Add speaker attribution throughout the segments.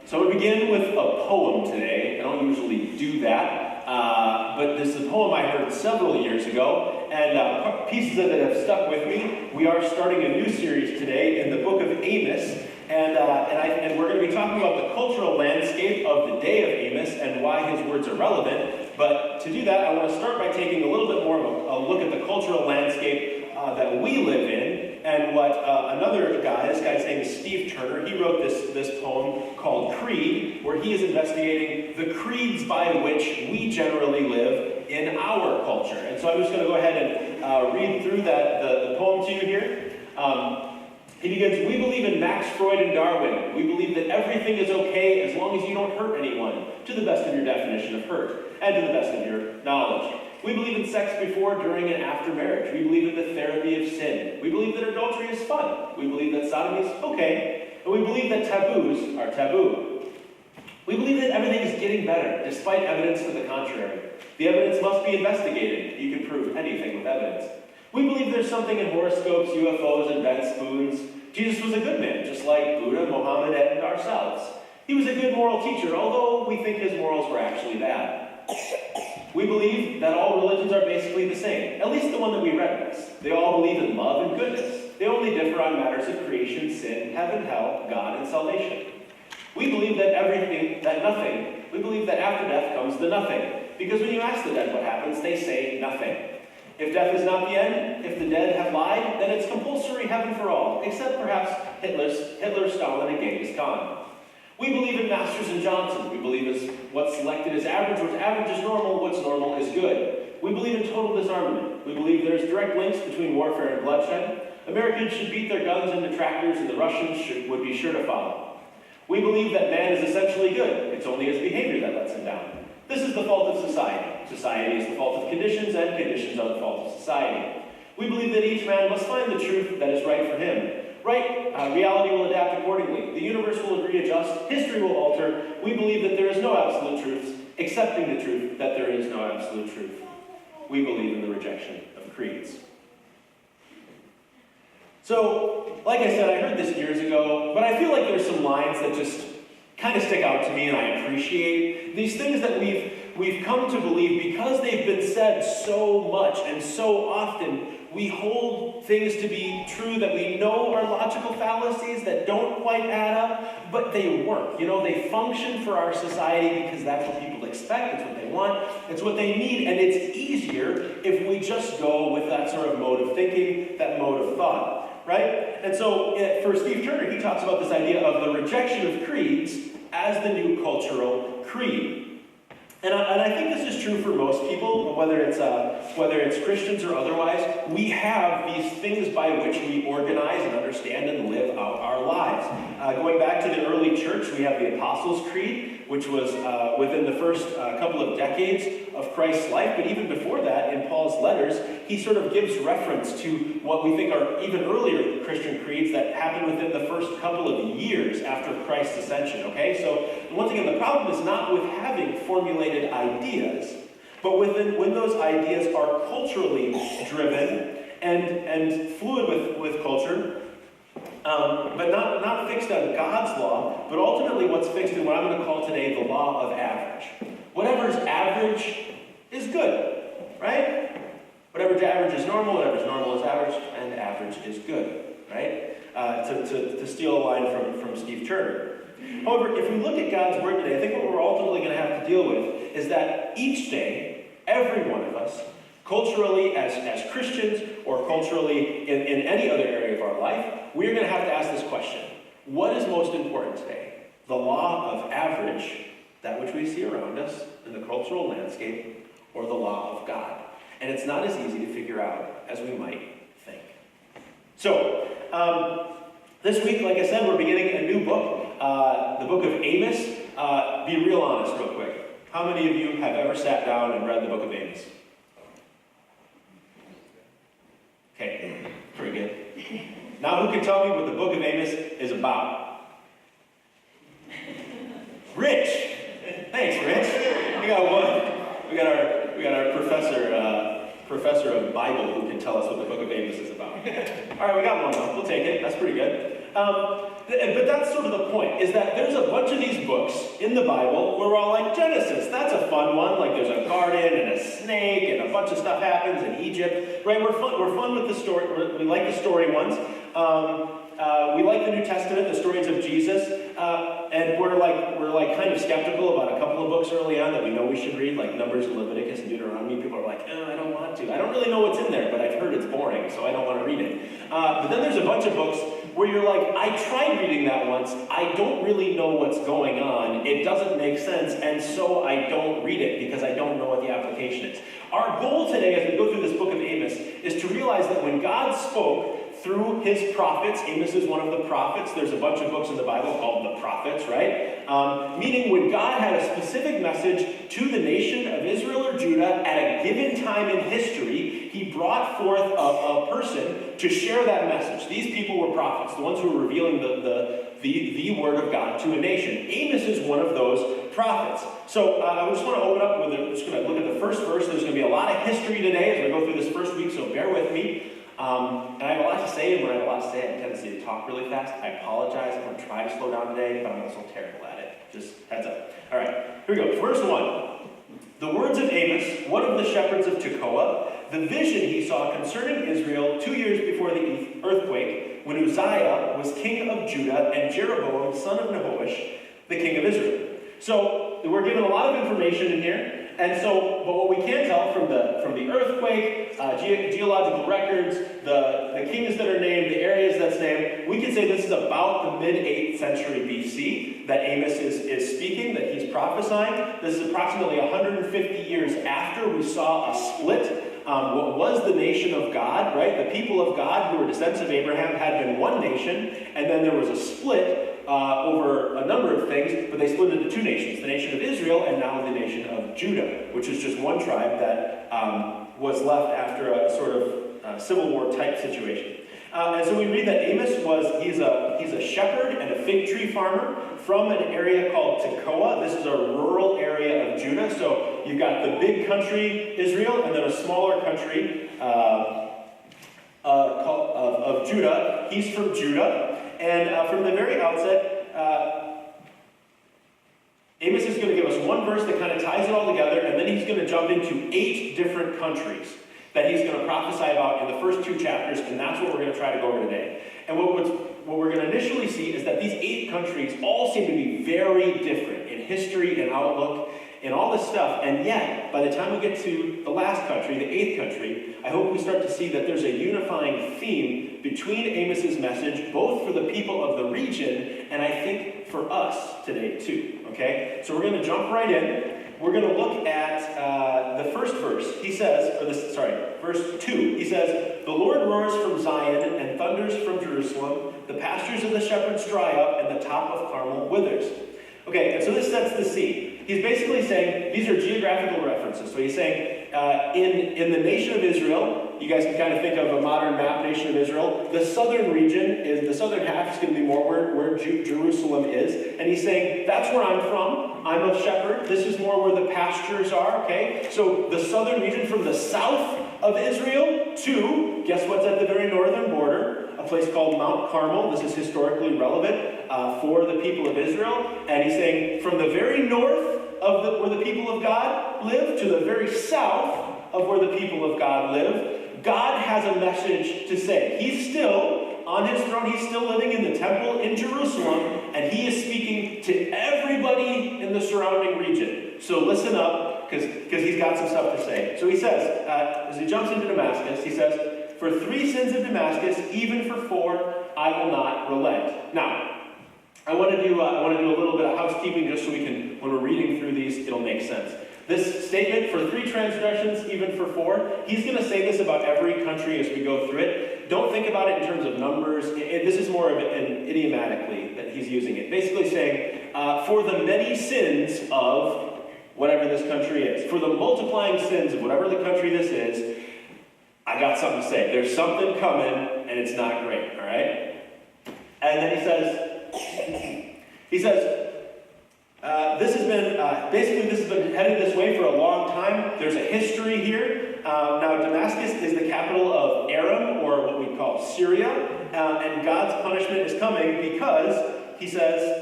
Speaker 1: So we begin with a poem today. I don't usually do that, but this is a poem I heard several years ago, and pieces of it have stuck with me. We are starting a new series today in the book of Amos, and we're going to be talking about the cultural landscape of the day of Amos and why his words are relevant. But to do that, I want to start by taking a little bit more of a look at the cultural landscape that we live in, and what another guy, this guy's name is Steve Turner, he wrote this poem called Creed, where he is investigating the creeds by which we generally live in our culture. And so I'm just going to go ahead and read through the poem to you here. He begins, "We believe in Max Freud and Darwin. We believe that everything is okay as long as you don't hurt anyone, to the best of your definition of hurt, and to the best of your knowledge. We believe in sex before, during, and after marriage. We believe in the therapy of sin. We believe that adultery is fun. We believe that sodomy is okay. And we believe that taboos are taboo. We believe that everything is getting better, despite evidence to the contrary. The evidence must be investigated. You can prove anything with evidence. We believe there's something in horoscopes, UFOs, and bent spoons. Jesus was a good man, just like Buddha, Mohammed, and ourselves. He was a good moral teacher, although we think his morals were actually bad. We believe that all religions are basically the same, at least the one that we recognize. They all believe in love and goodness. They only differ on matters of creation, sin, heaven, hell, God, and salvation. We believe we believe that after death comes the nothing, because when you ask the dead what happens, they say nothing. If death is not the end, if the dead have lied, then it's compulsory heaven for all, except perhaps Hitler, Stalin, and Genghis Khan. We believe in Masters and Johnson. We believe what's selected is average, what's average is normal, what's normal is good. We believe in total disarmament. We believe there's direct links between warfare and bloodshed. Americans should beat their guns into tractors, and the Russians would be sure to follow. We believe that man is essentially good. It's only his behavior that lets him down. This is the fault of society. Society is the fault of conditions, and conditions are the fault of society. We believe that each man must find the truth that is right for him. Reality will adapt accordingly. The universe will readjust. History will alter. We believe that there is no absolute truth, accepting the truth that there is no absolute truth. We believe in the rejection of creeds." So, like I said, I heard this years ago, but I feel like there's some lines that just kind of stick out to me, and I appreciate these things that we've come to believe because they've been said so much and so often. We hold things to be true that we know are logical fallacies that don't quite add up, but they work. They function for our society because that's what people expect, it's what they want, it's what they need, and it's easier if we just go with that sort of mode of thinking, that mode of thought, right? And so for Steve Turner, he talks about this idea of the rejection of creeds as the new cultural creed. And I think this is true for most people, whether it's Christians or otherwise. We have these things by which we organize and understand and live out our lives. Going back to the early church, we have the Apostles' Creed, which was within the first couple of decades of Christ's life. But even before that, in Paul's letters, he sort of gives reference to what we think are even earlier Christian creeds that happened within the first couple of years after Christ's ascension, okay? So once again, the problem is not with having formulated ideas, but when those ideas are culturally driven and fluid with culture, but not fixed on God's law, but ultimately what's fixed in what I'm going to call today the law of average. Whatever's average is good, right? Whatever's average is normal, whatever's normal is average, and average is good, right? To steal a line from Steve Turner. However, if we look at God's word today, I think what we're ultimately going to have to deal with is that each day, every one of us, culturally as Christians or culturally in any other area of our life, we're going to have to ask this question. What is most important today? The law of average, that which we see around us in the cultural landscape, or the law of God? And it's not as easy to figure out as we might think. So, this week, like I said, we're beginning a new book, the book of Amos. Be real honest real quick. How many of you have ever sat down and read the book of Amos? Okay, pretty good. Now who can tell me what the book of Amos is about? Rich! Thanks, Rich. We got one. We got our professor of Bible who can tell us what the book of Amos is about. All right, we got one though. We'll take it. That's pretty good. But that's sort of the point, is that there's a bunch of these books in the Bible where we're all like, Genesis, that's a fun one. Like there's a garden and a snake and a bunch of stuff happens in Egypt, right? We're fun with the story. We like the story ones. We like the New Testament, the stories of Jesus, and we're like kind of skeptical about a couple of books early on that we know we should read, like Numbers and Leviticus and Deuteronomy. People are like, I don't want to. I don't really know what's in there, but I've heard it's boring, so I don't want to read it. But then there's a bunch of books where you're like, I tried reading that once. I don't really know what's going on. It doesn't make sense, and so I don't read it because I don't know what the application is. Our goal today as we go through this book of Amos is to realize that when God spoke through his prophets, Amos is one of the prophets. There's a bunch of books in the Bible called the prophets, right? Meaning when God had a specific message to the nation of Israel or Judah at a given time in history, he brought forth a person to share that message. These people were prophets, the ones who were revealing the word of God to a nation. Amos is one of those prophets. So I just want to open up with we're just going to look at the first verse. There's going to be a lot of history today as we go through this first week, so bear with me. And I have a lot to say, and when I have a lot to say, I have a tendency to talk really fast. I apologize. I'm going to try to slow down today, but I'm also terrible at it. Just heads up. All right, here we go. Verse 1. The words of Amos, one of the shepherds of Tekoa, the vision he saw concerning Israel 2 years before the earthquake, when Uzziah was king of Judah, and Jeroboam, son of Nehoash, the king of Israel. So we're given a lot of information in here. And so, but what we can tell from the earthquake, geological records, the kings that are named, the areas that's named, we can say this is about the mid-8th century BC that Amos is speaking, that he's prophesying. This is approximately 150 years after we saw a split. What was the nation of God, right? The people of God who were descendants of Abraham had been one nation, and then there was a split over a number of things, but they split into two nations, the nation of Israel and now the nation of Judah, which is just one tribe that was left after a sort of civil war type situation. And so we read that Amos he's a shepherd and a fig tree farmer from an area called Tekoa. This is a rural area of Judah. So you've got the big country, Israel, and then a smaller country of Judah. He's from Judah. And from the very outset, Amos is going to give us one verse that kind of ties it all together, and then he's going to jump into 8 different countries that he's going to prophesy about in the first 2 chapters, and that's what we're going to try to go over today. And what we're going to initially see is that these 8 countries all seem to be very different in history and outlook and all this stuff, and yet, by the time we get to the last country, the 8th country, I hope we start to see that there's a unifying theme between Amos's message, both for the people of the region, and I think for us today too, okay? So we're going to jump right in. We're going to look at the first verse. He says, verse 2. He says, "The Lord roars from Zion and thunders from Jerusalem. The pastures of the shepherds dry up, and the top of Carmel withers." Okay, and so this sets the scene. He's basically saying, these are geographical references. So he's saying, in the nation of Israel, you guys can kind of think of a modern map nation of Israel, the southern region, the southern half is going to be more where Jerusalem is. And he's saying, that's where I'm from. I'm a shepherd. This is more where the pastures are, okay? So the southern region from the south of Israel to, guess what's at the very northern border? A place called Mount Carmel. This is historically relevant for the people of Israel. And he's saying, from the very north of where the people of God live to the very south of where the people of God live, God has a message to say. He's still on his throne. He's still living in the temple in Jerusalem, and he is speaking to everybody in the surrounding region. So listen up, because he's got some stuff to say. So he says, as he jumps into Damascus, he says, "For 3 sins of Damascus, even for 4, I will not relent." Now, I want to do a little bit of housekeeping just so we can, when we're reading through these, it'll make sense. This statement, for 3 transgressions, even for 4, he's going to say this about every country as we go through it. Don't think about it in terms of numbers. This is more of an idiomatically that he's using it. Basically saying, for the many sins of whatever this country is, for the multiplying sins of whatever the country this is, I got something to say. There's something coming, and it's not great, all right? And then he says, this has been headed this way for a long time. There's a history here. Now, Damascus is the capital of Aram, or what we call Syria, and God's punishment is coming because, he says,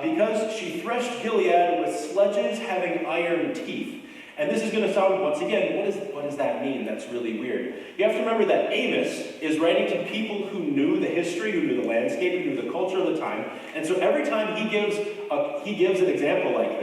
Speaker 1: because she threshed Gilead with sledges having iron teeth. And this is going to sound, once again, what does that mean? That's really weird. You have to remember that Amos is writing to people who knew the history, who knew the landscape, who knew the culture of the time. And so every time he gives an example like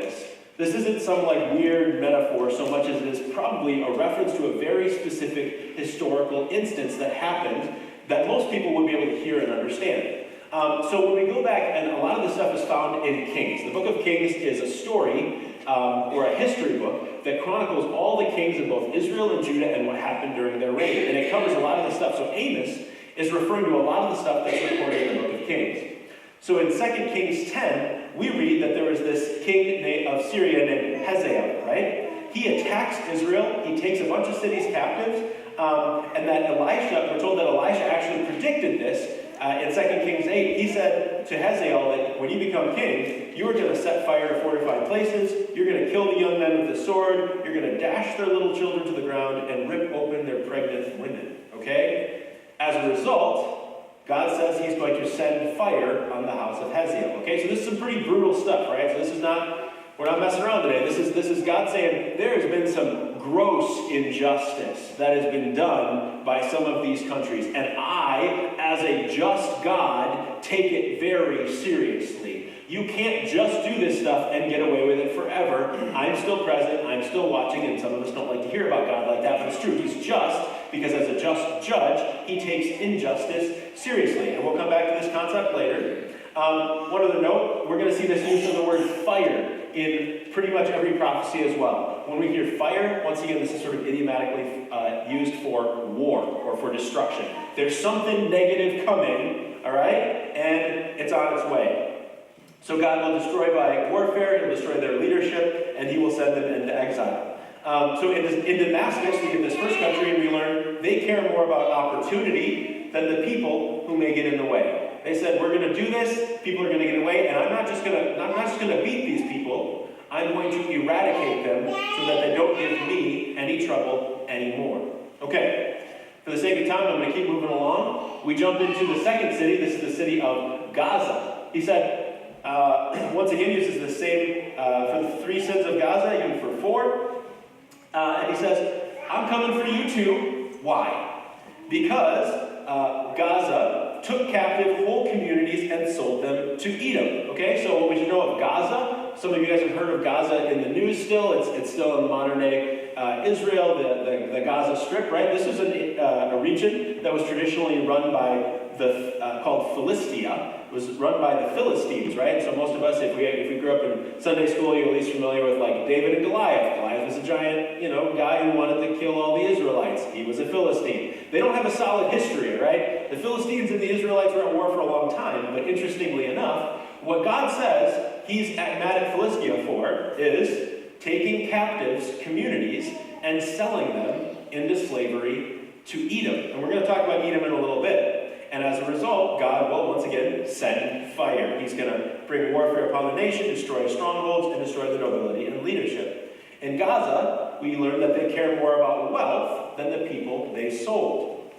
Speaker 1: this isn't some like weird metaphor so much as it is probably a reference to a very specific historical instance that happened that most people would be able to hear and understand. So when we go back, and a lot of this stuff is found in Kings. The book of Kings is a story or a history book that chronicles all the kings of both Israel and Judah and what happened during their reign. And it covers a lot of the stuff. So Amos is referring to a lot of the stuff that's recorded in the book of Kings. So in 2 Kings 10, we read that there was this king of Syria named Hazael, right? He attacks Israel. He takes a bunch of cities captive. And that we're told that Elisha actually predicted this. In 2 Kings 8, he said to Hazael that when you become king, you are going to set fire to fortified places, you're going to kill the young men with the sword, you're going to dash their little children to the ground and rip open their pregnant women. Okay? As a result, God says he's going to send fire on the house of Hazael. Okay? So this is some pretty brutal stuff, right? So this is not, we're not messing around today. This is God saying there has been some gross injustice that has been done by some of these countries. And I, as a just God, take it very seriously. You can't just do this stuff and get away with it forever. I'm still present, I'm still watching, and some of us don't like to hear about God like that, but it's true. He's just, because as a just judge, he takes injustice seriously. And we'll come back to this concept later. One other note, we're going to see this use of the word fire in pretty much every prophecy as well. When we hear fire, once again, this is sort of idiomatically used for war or for destruction. There's something negative coming, all right? And it's on its way. So God will destroy by warfare, he'll destroy their leadership, and he will send them into exile. So in Damascus, we get this first country, and we learn they care more about opportunity than the people who may get in the way. They said, we're going to do this, people are going to get away, and I'm not just going to beat these people, I'm going to eradicate them so that they don't give me any trouble anymore. Okay, for the sake of time, I'm going to keep moving along. We jump into the second city. This is the city of Gaza. He said, once again, uses the same for the 3 sins of Gaza, even for 4. And he says, I'm coming for you too. Why? Because Gaza took captive whole communities and sold them to Edom. Okay, so what would you know of Gaza? Some of you guys have heard of Gaza in the news still. It's still in modern day Israel, the Gaza Strip, right? This is a region that was traditionally run by called Philistia. It was run by the Philistines, right? So most of us, if we grew up in Sunday school, you're at least familiar with like David and Goliath. Goliath was a giant, guy who wanted to kill all the Israelites. He was a Philistine. They don't have a solid history, right? The Philistines and the Israelites were at war for a long time, but interestingly enough, what God says he's mad at Philistia for is taking captives, communities, and selling them into slavery to Edom. And we're going to talk about Edom in a little bit. And as a result, God will once again send fire. He's going to bring warfare upon the nation, destroy strongholds, and destroy the nobility and leadership. In Gaza, we learn that they care more about wealth than the people they sold.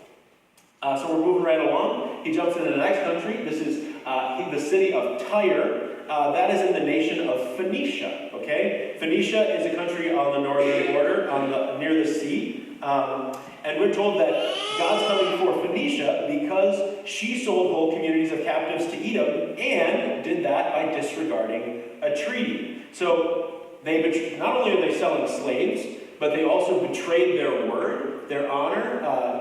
Speaker 1: So we're moving right along. He jumps into the next country. This is the city of Tyre. That is in the nation of Phoenicia. Okay, Phoenicia is a country on the northern border, near the sea. And we're told that God's coming for Phoenicia because she sold whole communities of captives to Edom and did that by disregarding a treaty. So not only are they selling slaves, but they also betrayed their word, their honor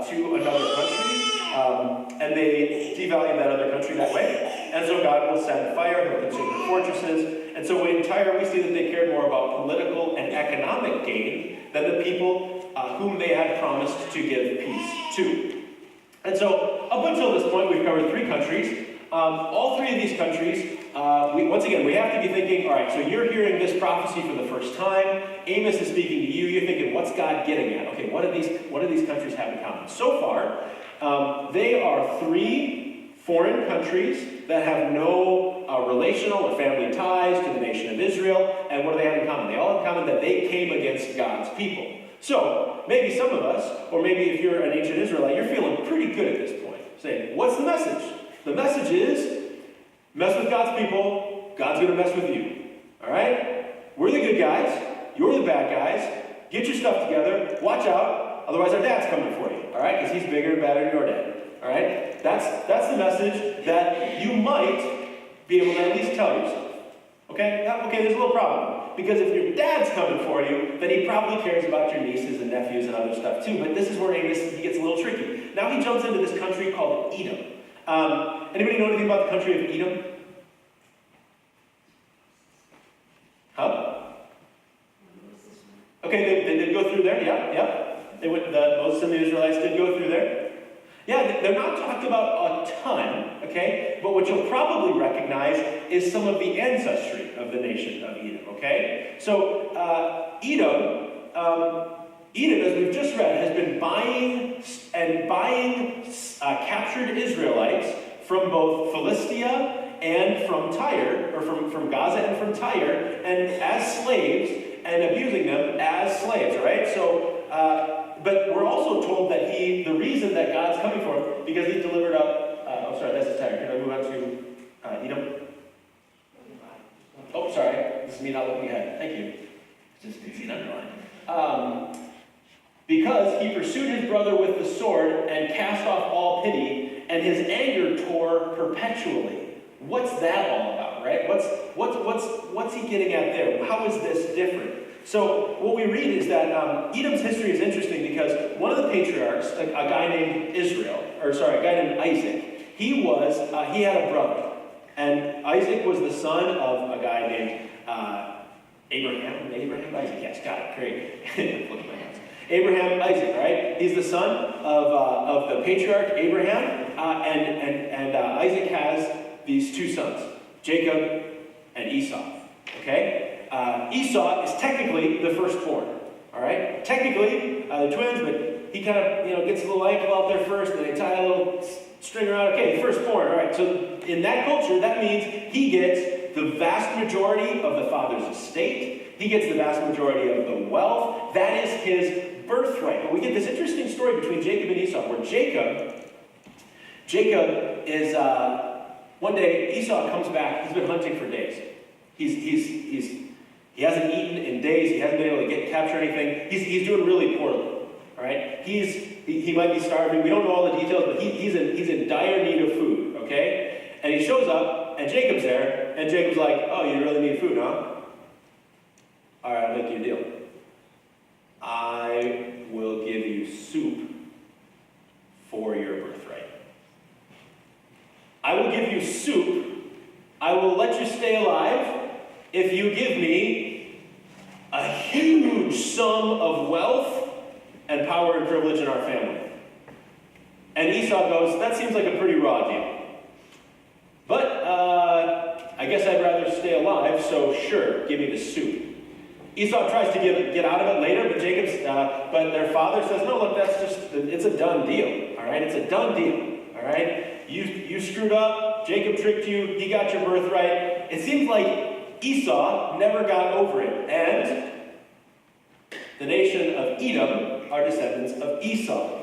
Speaker 1: to another country, and they devalued that other country that way. And so God will send fire, he'll consume their fortresses. And so in Tyre, we see that they cared more about political and economic gain than the people whom they had promised to give peace to. And so up until this point, we've covered 3 countries. All 3 of these countries, once again, we have to be thinking, all right, so you're hearing this prophecy for the first time. Amos is speaking to you. You're thinking, what's God getting at? Okay, what do these countries have in common? So far, they are 3 foreign countries that have no relational or family ties to the nation of Israel. And what do they have in common? They all have in common that they came against God's people. So maybe some of us, or maybe if you're an ancient Israelite, you're feeling pretty good at this point. Saying, what's the message? The message is, mess with God's people, God's going to mess with you. All right? We're the good guys. You're the bad guys. Get your stuff together. Watch out. Otherwise, our dad's coming for you. All right? Because he's bigger and better than your dad. All right? That's the message that you might be able to at least tell yourself. Okay? Okay, there's a little problem. Because if your dad's coming for you, then he probably cares about your nieces and nephews and other stuff too. But this is where Amos he gets a little tricky. Now he jumps into this country called Edom. Anybody know anything about the country of Edom? Huh? Okay, they did go through there. Yeah. Moses and the Israelites did go through there. Yeah, they're not talked about a ton, okay? But what you'll probably recognize is some of the ancestry of the nation of Edom, okay? So, Edom, as we've just read, has been buying captured Israelites from both Philistia and from Tyre, or from Gaza and from Tyre, and as slaves, and abusing them as slaves, all right? So, but we're also told that the reason that God's coming for him, because he delivered up, that's his Tyre. Can I move on to Edom? Oh, sorry. This is me not looking ahead. Thank you. Just easy to underline. Because he pursued his brother with the sword and cast off all pity, and his anger tore perpetually. What's that all about, right? What's he getting at there? How is this different? So what we read is that Edom's history is interesting because one of the patriarchs, a guy named Isaac, he had a brother, and Isaac was the son of a guy named Abraham, Isaac. Yes, got it, great. Look at my hands. Abraham, Isaac, right? He's the son of the patriarch Abraham, and Isaac has these two sons, Jacob and Esau. Okay. Esau is technically the firstborn, all right? Technically, the twins, but he kind of, gets a little ankle out there first, and they tie a little string around. Okay, firstborn, all right. So in that culture, that means he gets the vast majority of the father's estate. He gets the vast majority of the wealth. That is his birthright. But we get this interesting story between Jacob and Esau, where Jacob is, one day, Esau comes back. He's been hunting for days. He hasn't eaten in days. He hasn't been able to capture anything. He's doing really poorly. All right. He might be starving. We don't know all the details, but he's in dire need of food. Okay. And he shows up, and Jacob's there, and Jacob's like, "Oh, you really need food, huh? All right, I'll make you a deal. I will give you soup for your birthright. I will give you soup. I will let you stay alive if you give me a huge sum of wealth and power and privilege in our family." And Esau goes, "That seems like a pretty raw deal. But I guess I'd rather stay alive, so sure, give me the soup." Esau tries to get out of it later, but their father says, "No, look, it's a done deal, all right? It's a done deal, all right? You screwed up, Jacob tricked you, he got your birthright." It seems like Esau never got over it, and the nation of Edom are descendants of Esau.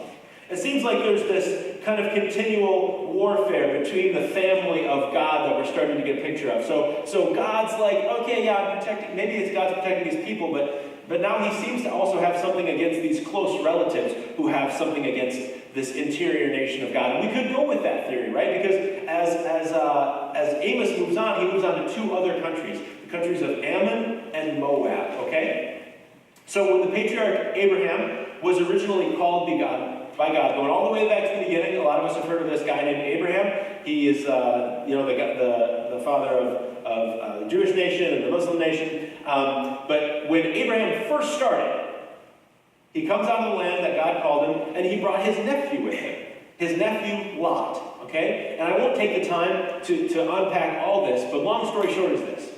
Speaker 1: It seems like there's this kind of continual warfare between the family of God that we're starting to get a picture of. So God's like, okay, yeah, I'm protecting, maybe it's God's protecting these people, but now he seems to also have something against these close relatives who have something against this interior nation of God. And we could go with that theory, right? Because as Amos moves on, he moves on to two other countries, the countries of Ammon and Moab, okay? So when the patriarch Abraham was originally called by God, going all the way back to the beginning, a lot of us have heard of this guy named Abraham. He is, the father of the Jewish nation and the Muslim nation. But when Abraham first started, he comes out of the land that God called him, and he brought his nephew with him, his nephew Lot, okay? And I won't take the time to unpack all this, but long story short is this.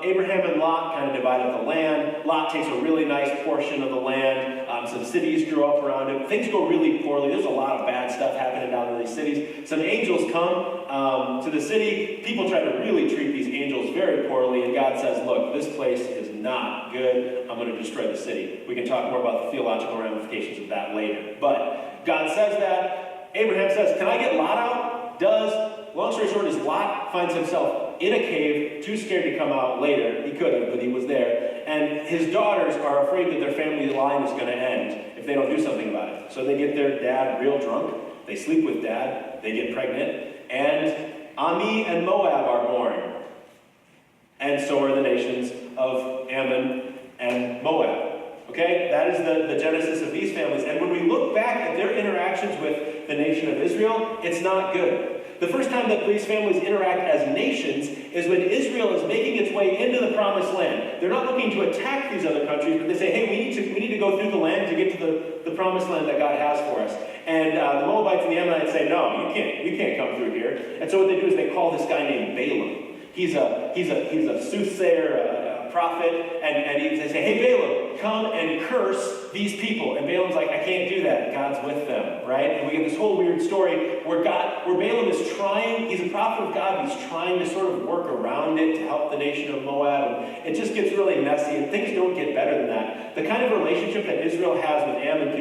Speaker 1: Abraham and Lot kind of divided the land. Lot takes a really nice portion of the land. Some cities grew up around it. Things go really poorly. There's a lot of bad stuff happening down in these cities. Some angels come to the city. People try to really treat these angels very poorly, and God says, look, this place is not good. I'm going to destroy the city. We can talk more about the theological ramifications of that later. But God says that. Abraham says, can I get Lot out? Long story short is Lot finds himself in a cave, too scared to come out later. He could have, but he was there. And his daughters are afraid that their family line is going to end if they don't do something about it. So they get their dad real drunk. They sleep with dad. They get pregnant. And Ami and Moab are born. And so are the nations of Ammon and Moab. Okay? That is the genesis of these families. And when we look back at their interactions with the nation of Israel, it's not good. The first time that these families interact as nations is when Israel is making its way into the promised land. They're not looking to attack these other countries, but they say, hey, we need to go through the land to get to the promised land that God has for us. And the Moabites and the Ammonites say, no, you can't come through here. And so what they do is they call this guy named Balaam. He's a soothsayer, a prophet, and they say, hey, Balaam, come and curse these people. And Balaam's like, I can't do that. God's with them, right? And we get this whole weird story where Balaam is trying, he's a prophet of God, he's trying to sort of work around it to help the nation of Moab. And it just gets really messy, and things don't get better than that. The kind of relationship that Israel has with Ammon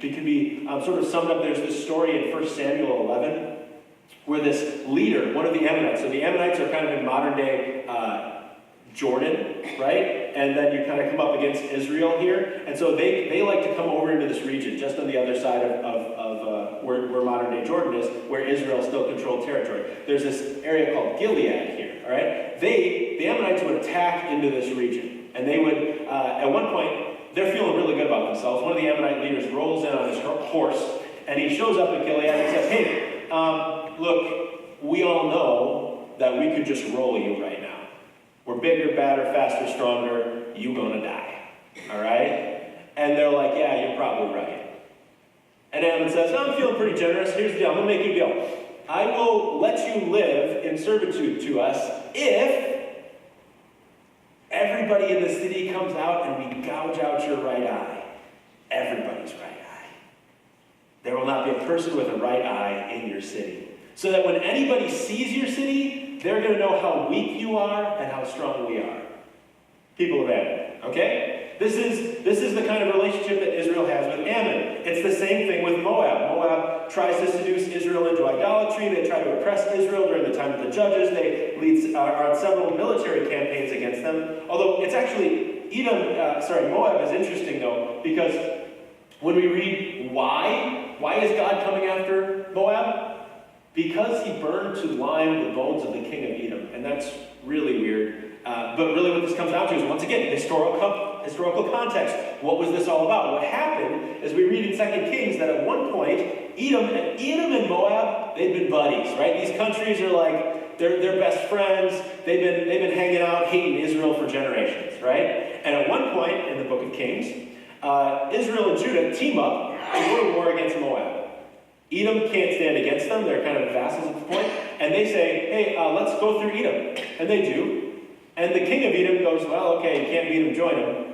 Speaker 1: can be sort of summed up. There's this story in 1 Samuel 11 where this leader, one of the Ammonites, so the Ammonites are kind of in modern day Jordan, right? And then you kind of come up against Israel here. And so they like to come over into this region, just on the other side of where modern day Jordan is, where Israel still controlled territory. There's this area called Gilead here, all right? The Ammonites would attack into this region. And they would, at one point, they're feeling really good about themselves. One of the Ammonite leaders rolls in on his horse, and he shows up at Gilead and says, hey, look, we all know that we could just roll you right now. We're bigger, badder, faster, stronger. You're going to die. All right? And they're like, yeah, you're probably right. And Ammon says, I'm feeling pretty generous. Here's the deal. I'm going to make you a deal. I will let you live in servitude to us if everybody in the city comes out and we gouge out your right eye. Everybody's right eye. There will not be a person with a right eye in your city. So that when anybody sees your city, they're going to know how weak you are and how strong we are. People of Ammon, okay? This is the kind of relationship that Israel has with Ammon. It's the same thing with Moab. Moab tries to seduce Israel into idolatry. They try to oppress Israel during the time of the judges. They are on several military campaigns against them. Although it's actually, Moab is interesting though, because when we read why is God coming after Moab? Because he burned to lime the bones of the king of Edom. And that's really weird. But really what this comes down to is, once again, historical context. What was this all about? What happened is we read in 2 Kings that at one point, Edom and Moab, they'd been buddies, right? These countries are like, they're best friends. They've been hanging out, hating Israel for generations, right? And at one point in the book of Kings, Israel and Judah team up to go to war against Moab. Edom can't stand against them. They're kind of vassals at this point. And they say, hey, let's go through Edom. And they do. And the king of Edom goes, well, okay, you can't beat him, join him.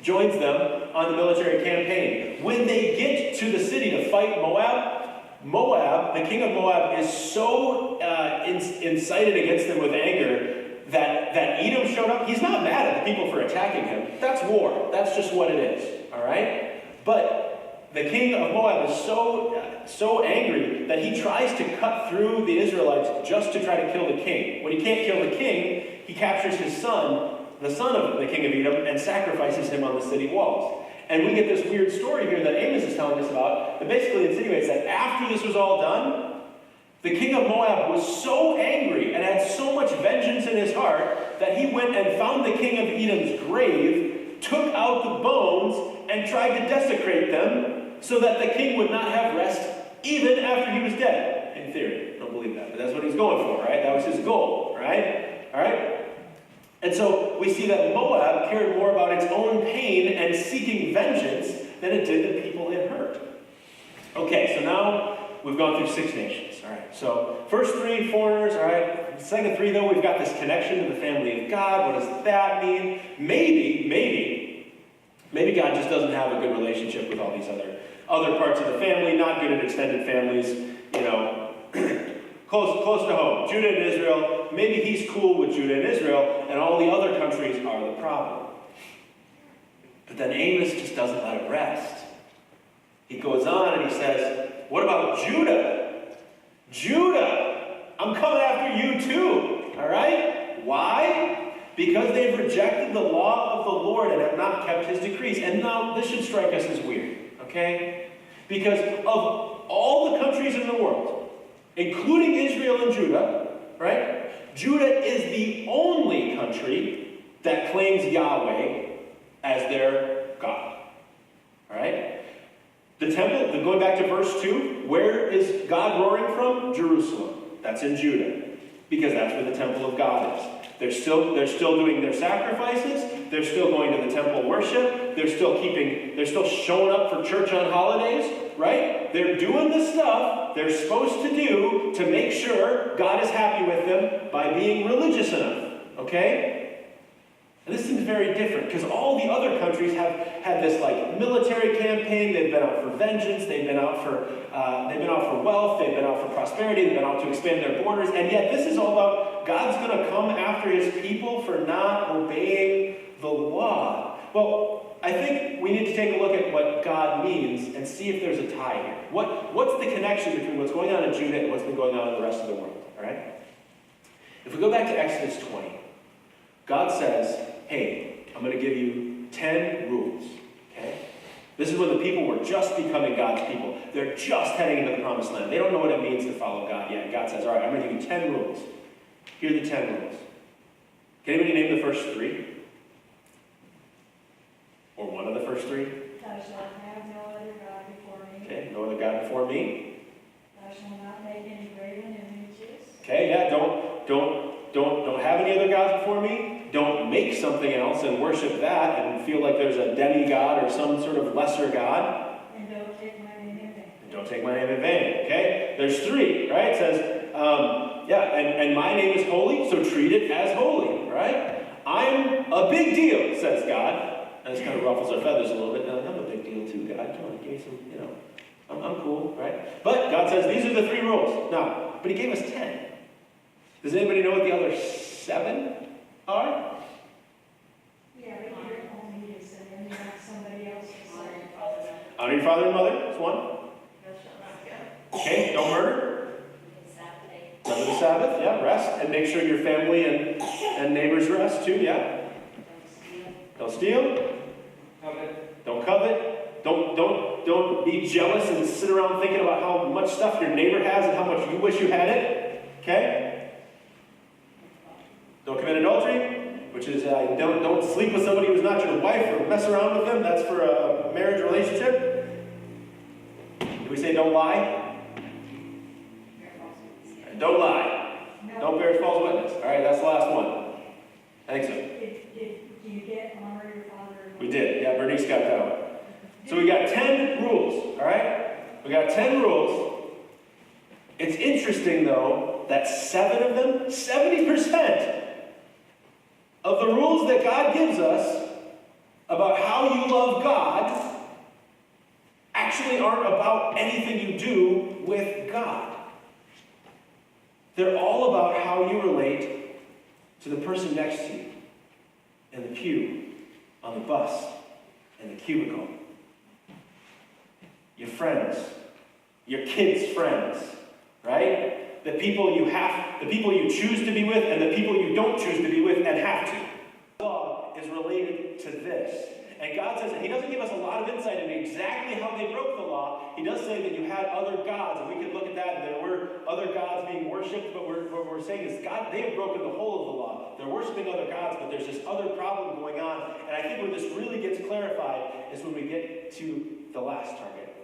Speaker 1: Joins them on the military campaign. When they get to the city to fight Moab, the king of Moab is so incited against them with anger that Edom showed up. He's not mad at the people for attacking him. That's war. That's just what it is. All right? But the king of Moab is so angry that he tries to cut through the Israelites just to try to kill the king. When he can't kill the king, he captures his son, the son of the king of Edom, and sacrifices him on the city walls. And we get this weird story here that Amos is telling us about that basically insinuates that after this was all done, the king of Moab was so angry and had so much vengeance in his heart that he went and found the king of Edom's grave, took out the bones, and tried to desecrate them so that the king would not have rest even after he was dead. In theory. Don't believe that, but that's what he's going for, right? That was his goal, right? All right? And so we see that Moab cared more about its own pain and seeking vengeance than it did the people it hurt. Okay, so now we've gone through 6 nations. All right, so first 3, foreigners. All right, second 3, though, we've got this connection to the family of God. What does that mean? Maybe God just doesn't have a good relationship with all these other parts of the family, not good at extended families, close to home. Judah and Israel, maybe he's cool with Judah and Israel, and all the other countries are the problem. But then Amos just doesn't let it rest. He goes on and he says, What about Judah? Judah, I'm coming after you too. All right? Why? Because they've rejected the law of the Lord and have not kept his decrees. And now this should strike us as weird, okay? Because of all the countries in the world, including Israel and Judah, right? Judah is the only country that claims Yahweh as their God. All right? The temple, going back to verse 2, where is God roaring from? Jerusalem. That's in Judah. Because that's where the temple of God is. They're still doing their sacrifices. They're still going to the temple worship. They're still showing up for church on holidays, right? They're doing the stuff they're supposed to do to make sure God is happy with them by being religious enough, okay? And this seems very different because all the other countries have had this like military campaign. They've been out for vengeance. They've been out for wealth. They've been out for prosperity. They've been out to expand their borders. And yet this is all about God's going to come after his people for not obeying the law. Well, I think we need to take a look at what God means and see if there's a tie here. What's the connection between what's going on in Judah and what's been going on in the rest of the world? All right? If we go back to Exodus 20, God says, hey, I'm going to give you 10 rules, okay? This is when the people were just becoming God's people. They're just heading into the promised land. They don't know what it means to follow God yet. God says, all right, I'm going to give you 10 rules. Here are the 10 rules. Can anybody name the first 3? Or one of the first 3?
Speaker 2: Thou shalt have no other God before me.
Speaker 1: Okay, no other God before me.
Speaker 2: Thou shalt not make any graven images.
Speaker 1: Okay, yeah, don't have any other gods before me. Don't make something else and worship that and feel like there's a demigod or some sort of lesser god.
Speaker 2: And don't take my name in vain.
Speaker 1: And don't take my name in vain, okay? There's 3, right? It says, and my name is holy, so treat it as holy, right? I'm a big deal, says God. And this kind of ruffles our feathers a little bit. Now, I'm a big deal too, God. Come on, give me some, I'm cool, right? But God says these are the 3 rules. Now, but he gave us 10. Does anybody know what the other 7 are?
Speaker 2: Yeah, but you don't need to say, and you want somebody else to say.
Speaker 1: Honor your father and mother, that's one. Okay, don't murder. Remember the Sabbath, yeah, rest. And make sure your family and neighbors rest too, yeah. Don't steal. Don't covet. Don't be jealous and sit around thinking about how much stuff your neighbor has and how much you wish you had it. Okay? Don't commit adultery, which is don't sleep with somebody who's not your wife or mess around with them. That's for a marriage relationship. Do we say don't lie? Don't lie.
Speaker 2: No.
Speaker 1: Don't bear false witness. All right, that's the last one. I think so.
Speaker 2: Did you get honor your father?
Speaker 1: We did. Yeah, Bernice got that one. So we got 10 rules, all right? We got 10 rules. It's interesting, though, that 7 of them, 70% of the rules that God gives us about how you love God actually aren't about anything you do with God. They're all about how you relate to the person next to you, in the pew, on the bus, in the cubicle. Your friends, your kids' friends, right? The people you choose to be with and the people you don't choose to be with and have to. The law is related to this. And God says, and he doesn't give us a lot of insight into exactly how they broke the law. He does say that you had other gods, and we could look at that, and there were other gods being worshipped, but what we're saying is God, they have broken the whole of the law. They're worshiping other gods, but there's this other problem going on. And I think where this really gets clarified is when we get to the last target,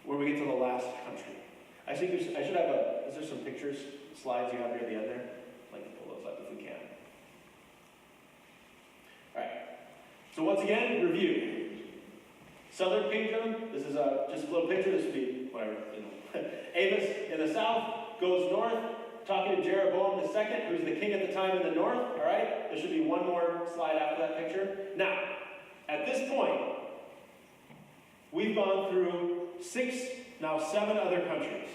Speaker 1: when we get to the last country. I think is there some pictures, slides you have here at the end there? I'd like to pull those up if we can. All right. So once again, review. Southern kingdom, this is just a little picture, this would be, whatever, Amos in the south goes north, talking to Jeroboam II, who's the king at the time in the north, all right? There should be one more slide after that picture. Now, at this point, we've gone through 7 other countries.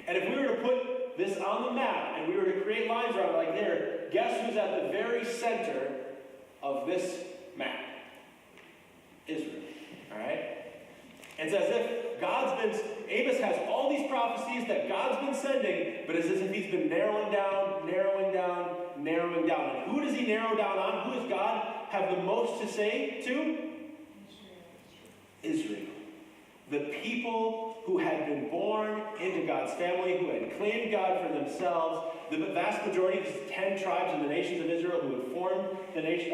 Speaker 1: And if we were to put this on the map, and we were to create lines around it like there, guess who's at the very center of this map? Israel. All right? It's as if Amos has all prophecies that God's been sending, but it's as if he's been narrowing down, narrowing down, narrowing down. And who does he narrow down on? Who does God have the most to say to? Israel. The people who had been born into God's family, who had claimed God for themselves, the vast majority of these 10 tribes of the nations of Israel who had formed the nation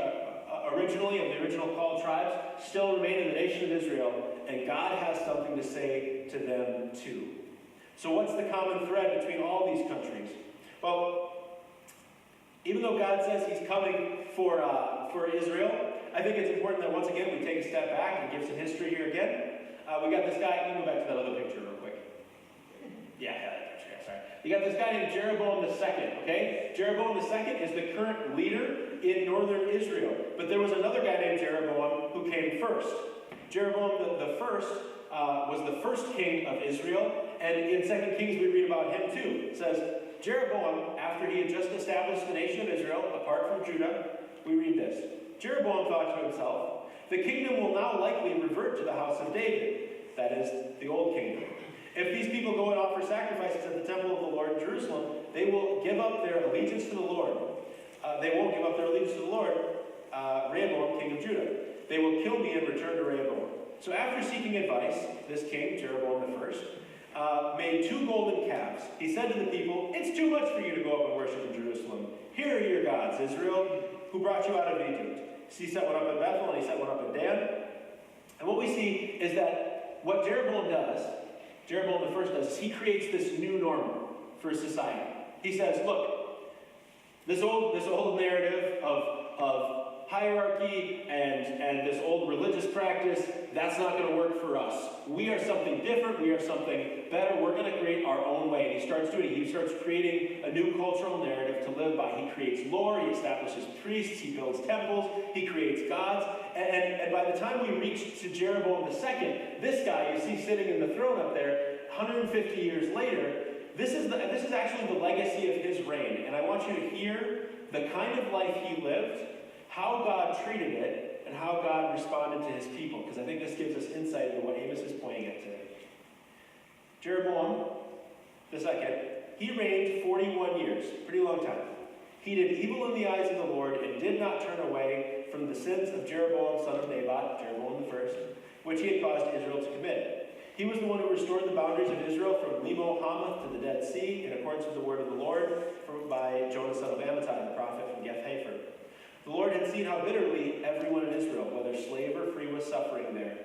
Speaker 1: originally, of the original called tribes, still remain in the nation of Israel, and God has something to say to them too. So what's the common thread between all these countries? Well, even though God says he's coming for Israel, I think it's important that once again we take a step back and give some history here again. We got this guy, can you go back to that other picture real quick? Yeah, that picture, sorry. You got this guy named Jeroboam II, okay? Jeroboam II is the current leader in northern Israel. But there was another guy named Jeroboam who came first. Jeroboam the first was the first king of Israel, and in 2 Kings we read about him too. It says, Jeroboam, after he had just established the nation of Israel, apart from Judah, we read this. Jeroboam thought to himself, the kingdom will now likely revert to the house of David, that is, the old kingdom. If these people go and offer sacrifices at the temple of the Lord in Jerusalem, they will give up their allegiance to the Lord. They won't give up their allegiance to the Lord, Rehoboam, king of Judah. They will kill me and return to Rehoboam. So after seeking advice, this king, Jeroboam I, made 2 golden calves. He said to the people, it's too much for you to go up and worship in Jerusalem. Here are your gods, Israel, who brought you out of Egypt. He set one up in Bethel, and he set one up in Dan. And what we see is that what Jeroboam I does, is he creates this new norm for society. He says, look, this old narrative of hierarchy and this old religious practice, that's not going to work for us. We are something different. We are something better. We're going to create our own way. And he starts doing it. He starts creating a new cultural narrative to live by. He creates lore. He establishes priests. He builds temples. He creates gods. And by the time we reach to Jeroboam II, this guy you see sitting in the throne up there, 150 years later, this is actually the legacy of his reign. And I want you to hear the kind of life he lived, how God treated it, and how God responded to his people, because I think this gives us insight into what Amos is pointing at today. Jeroboam II, he reigned 41 years, pretty long time. He did evil in the eyes of the Lord and did not turn away from the sins of Jeroboam, son of Nebat, Jeroboam I, which he had caused Israel to commit. He was the one who restored the boundaries of Israel from Lebo Hamath to the Dead Sea, in accordance with the word of the Lord, by Jonah, son of Amittai, the prophet from Gath-Hepher. The Lord had seen how bitterly everyone in Israel, whether slave or free, was suffering there.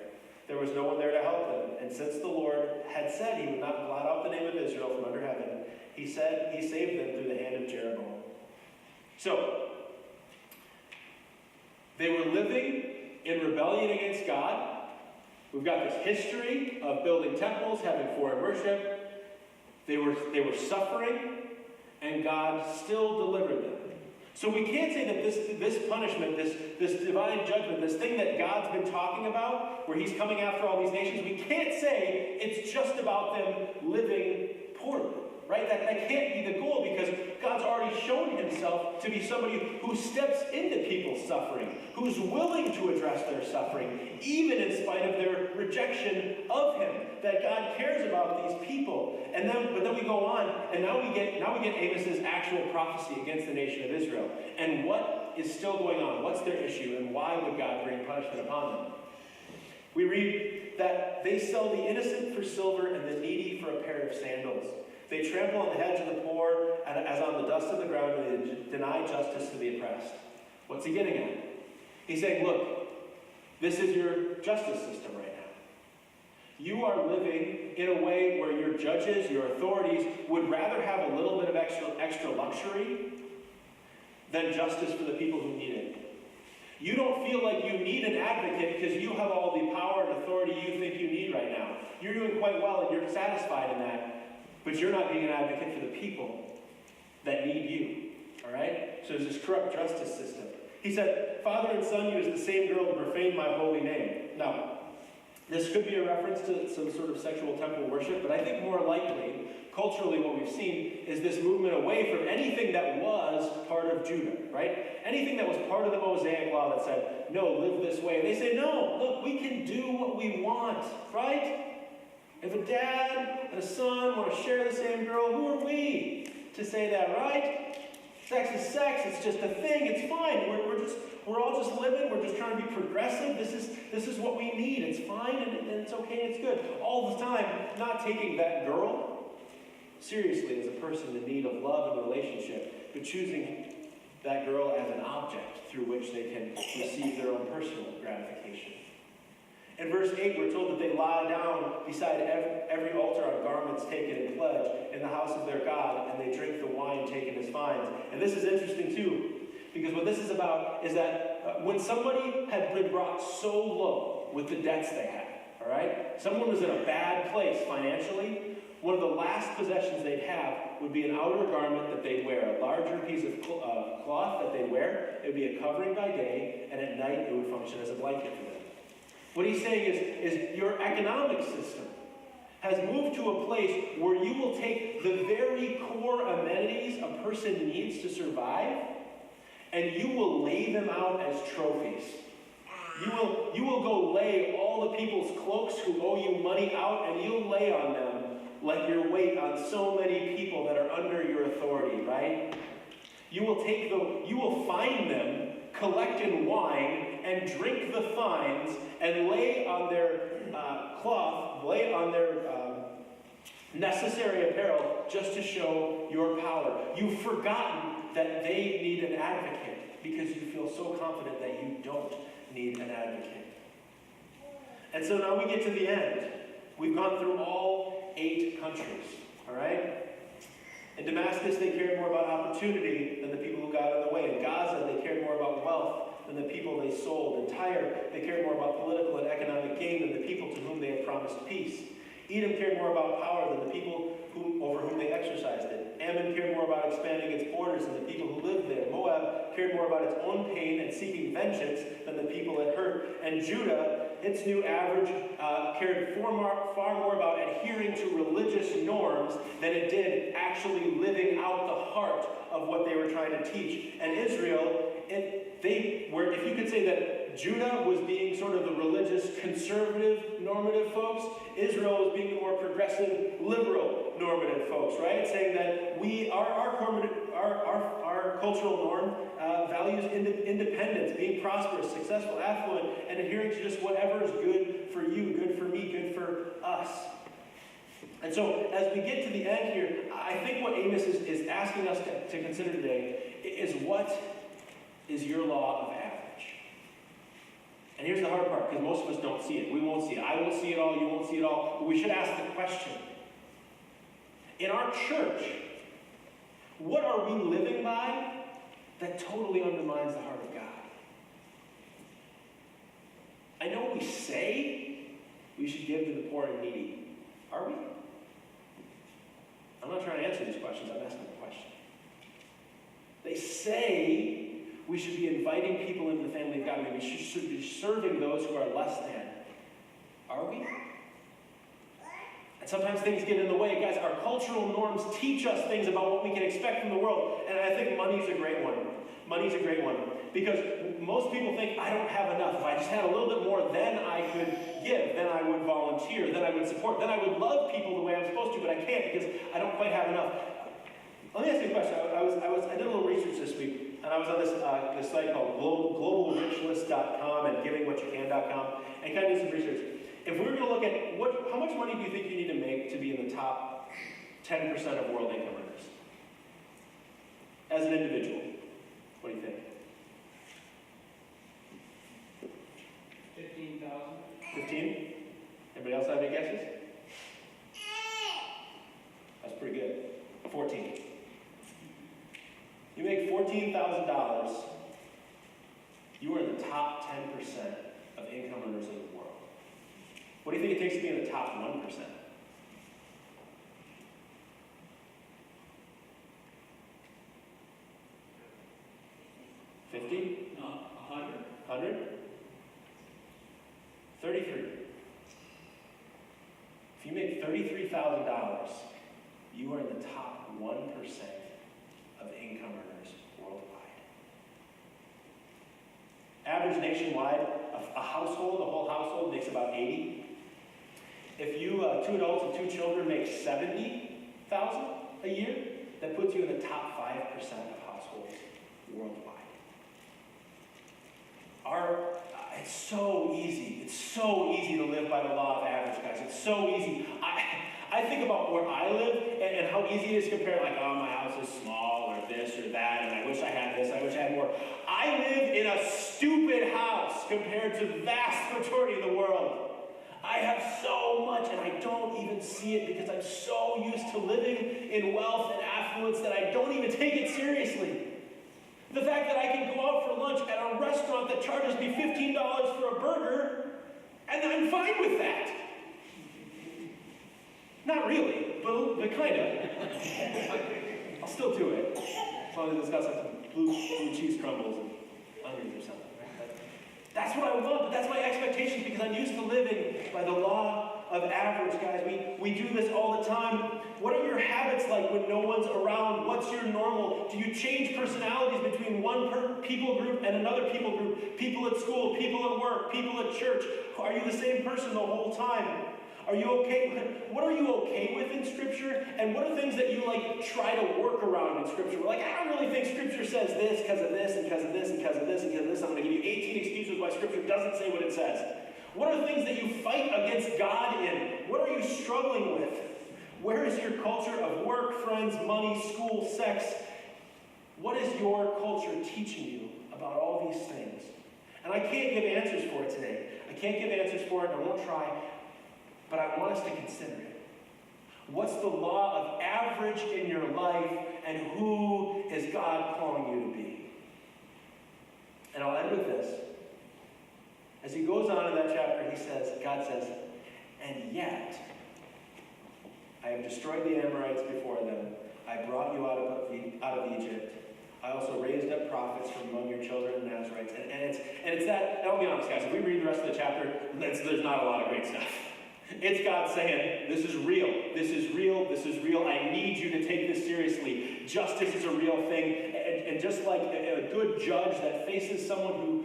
Speaker 1: There was no one there to help them. And since the Lord had said he would not blot out the name of Israel from under heaven, he saved them through the hand of Jeroboam. So, they were living in rebellion against God. We've got this history of building temples, having foreign worship. They were suffering, and God still delivered them. So we can't say that this punishment, this divine judgment, this thing that God's been talking about, where he's coming after all these nations, we can't say it's just about them living poorly, right? That can't be the goal, because God's already shown himself to be somebody who steps into people's suffering, who's willing to address their suffering, even in spite of their rejection of him. That God cares about these people. But then we go on, and now we get Amos's actual prophecy against the nation of Israel. And what is still going on? What's their issue, and why would God bring punishment upon them? We read that they sell the innocent for silver and the needy for a pair of sandals. They trample on the heads of the poor as on the dust of the ground, and they deny justice to the oppressed. What's he getting at? He's saying, look, this is your justice system right now. You are living in a way where your judges, your authorities, would rather have a little bit of extra luxury than justice for the people who need it. You don't feel like you need an advocate because you have all the power and authority you think you need right now. You're doing quite well and you're satisfied in that, but you're not being an advocate for the people that need you. All right? So there's this corrupt justice system. He said, Father and son used the same girl to profane my holy name. Now, this could be a reference to some sort of sexual temple worship, but I think more likely, culturally, what we've seen is this movement away from anything that was part of Judah, right? Anything that was part of the Mosaic law that said, no, live this way. And they say, no, look, we can do what we want, right? If a dad and a son want to share the same girl, who are we to say that, right? Sex is sex. It's just a thing. It's fine. We're all just living. We're just trying to be progressive. This is what we need. It's fine and it's okay and it's good. All the time, not taking that girl seriously as a person in need of love and relationship, but choosing that girl as an object through which they can receive their own personal gratification. In verse 8, we're told that they lie down beside every altar on garments taken in pledge in the house of their God, and they drink the wine taken as fines. And this is interesting too, because what this is about is that when somebody had been brought so low with the debts they had, all right? Someone was in a bad place financially. One of the last possessions they'd have would be an outer garment that they'd wear, a larger piece of cloth that they'd wear. It would be a covering by day, and at night it would function as a blanket for them. What he's saying is your economic system has moved to a place where you will take the very core amenities a person needs to survive, and you will lay them out as trophies. You will go lay all the people's cloaks who owe you money out, and you'll lay on them like your weight on so many people that are under your authority, right? You will find them, collect in wine, and drink the fines, and lay on their cloth, lay on their necessary apparel, just to show your power. You've forgotten that they need an advocate, because you feel so confident that you don't need an advocate. And so now we get to the end. We've gone through all 8 countries, all right? In Damascus, they cared more about opportunity than the people who got in the way. In Gaza, they cared more about wealth than the people they sold. In Tyre, they cared more about political and economic gain than the people to whom they had promised peace. Edom cared more about power than the people over whom they exercised it. Ammon cared more about expanding its borders than the people who lived there. Moab cared more about its own pain and seeking vengeance than the people it hurt. And Judah, its new average, cared far more about adhering to religious norms than it did actually living out the heart of what they were trying to teach. And Israel, if you could say that Judah was being sort of the religious, conservative, normative folks, Israel was being the more progressive, liberal, normative folks, right? Saying that our cultural norm values independence, being prosperous, successful, affluent, and adhering to just whatever is good for you, good for me, good for us. And so, as we get to the end here, I think what Amos is asking us to consider today is, what is your law of average? And here's the hard part, because most of us don't see it. We won't see it. I won't see it all, you won't see it all. But we should ask the question. In our church, what are we living by that totally undermines the heart of God? I know we say we should give to the poor and needy. Are we? I'm not trying to answer these questions. I'm asking a question. They say we should be inviting people into the family of God. Maybe we should be serving those who are less than. Are we? And sometimes things get in the way. Guys, our cultural norms teach us things about what we can expect from the world. And I think money's a great one. Money's a great one. Because most people think, I don't have enough. If I just had a little bit more, then I could give. Then I would volunteer. Then I would support. Then I would love people the way I'm supposed to, but I can't because I don't quite have enough. Let me ask you a question. I did a little research this week, and I was on this site called globalrichlist.com and givingwhatyoucan.com, and kind of did some research. If we were going to look at how much money do you think you need to make to be in the top 10% of world income earners? As an individual, what do you think?
Speaker 3: 15,000.
Speaker 1: 15? Anybody else have any guesses? That's pretty good. 14. You make $14,000, you are in the top 10% of income earners in the world. What do you think it takes to be in the top 1%? $50?
Speaker 3: No, 100.
Speaker 1: 100? 33. If you make $33,000, you are in the top 1% of income earners worldwide. Average nationwide, a household, a whole household makes about 80. If you, two adults and two children, make $70,000 a year, that puts you in the top 5% of households worldwide. It's so easy. It's so easy to live by the law of average, guys. It's so easy. I think about where I live and how easy it is compared, like, oh, my house is small, or this or that, and I wish I had this, I wish I had more. I live in a stupid house compared to the vast majority of the world. I have so much, and I don't even see it because I'm so used to living in wealth and affluence that I don't even take it seriously. The fact that I can go out for lunch at a restaurant that charges me $15 for a burger, and I'm fine with that. Not really, but kind of. I'll still do it. As long as it's got some blue cheese crumbles and onions or something. Right? That's what I want, but that's my expectation because I'm used to living by the law of average, guys. We do this all the time. What are your habits like when no one's around? What's your normal? Do you change personalities between one people group and another people group? People at school, people at work, people at church. Are you the same person the whole time? Are you okay? What are you okay with in Scripture? And what are things that you try to work around in Scripture? We're like, I don't really think Scripture says this because of this and because of this and because of this and because of this. I'm going to give you 18 excuses why Scripture doesn't say what it says. What are things that you fight against God in? What are you struggling with? Where is your culture of work, friends, money, school, sex? What is your culture teaching you about all these things? And I can't give answers for it today. I can't give answers for it, and I won't try. But I want us to consider it. What's the law of average in your life, and who is God calling you to be? And I'll end with this. As he goes on in that chapter, God says, and yet, I have destroyed the Amorites before them. I brought you out of Egypt. I also raised up prophets from among your children and Nazarites. And it's that, and I'll be honest, guys, if we read the rest of the chapter, there's not a lot of great stuff. It's God saying, this is real, this is real, this is real. I need you to take this seriously. Justice is a real thing. And just like a good judge that faces someone who,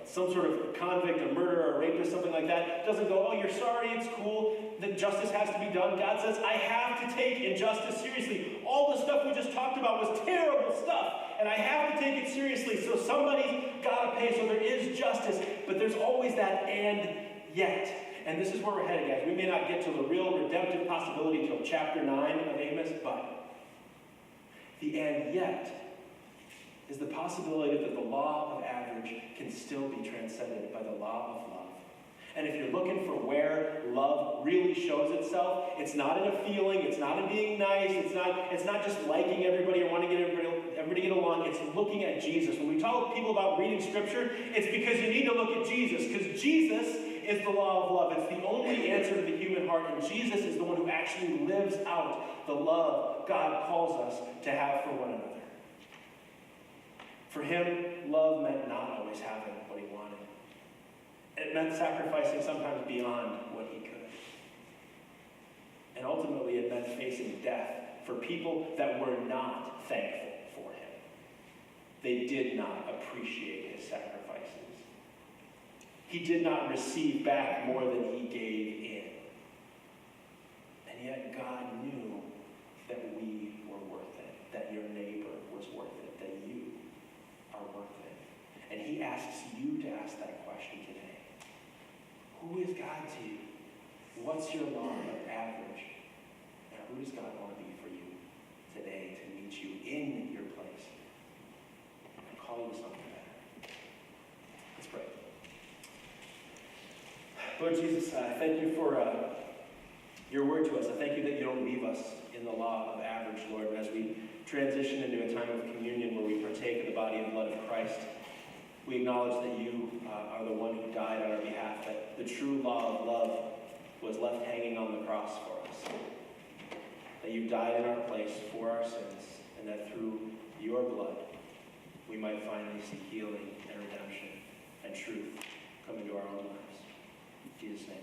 Speaker 1: some sort of convict, a murderer, a rapist, something like that, doesn't go, oh, you're sorry, it's cool, that justice has to be done. God says, I have to take injustice seriously. All the stuff we just talked about was terrible stuff, and I have to take it seriously. So somebody's got to pay, so there is justice. But there's always that and yet. And this is where we're headed, guys. We may not get to the real redemptive possibility until chapter 9 of Amos, but the and yet is the possibility that the law of average can still be transcended by the law of love. And if you're looking for where love really shows itself, it's not in a feeling, it's not in being nice, it's not just liking everybody or wanting to get everybody to get along, it's looking at Jesus. When we tell people about reading Scripture, it's because you need to look at Jesus, because Jesus is the law of love. It's the only answer to the human heart, and Jesus is the one who actually lives out the love God calls us to have for one another. For him, love meant not always having what he wanted. It meant sacrificing sometimes beyond what he could. And ultimately, it meant facing death for people that were not thankful for him. They did not appreciate his sacrifices. He did not receive back more than he gave in. And yet God knew that we were worth it, that your neighbor was worth it, that you are worth it. And he asks you to ask that question today. Who is God to you? What's your law of average? And who does God want to be for you today to meet you in your place and call you something better? Let's pray. Lord Jesus, thank you for your word to us. I thank you that you don't leave us in the law of average, Lord. As we transition into a time of communion where we partake of the body and blood of Christ, we acknowledge that you are the one who died on our behalf, that the true law of love was left hanging on the cross for us, that you died in our place for our sins, and that through your blood we might finally see healing and redemption and truth come into our own lives. In Jesus' name.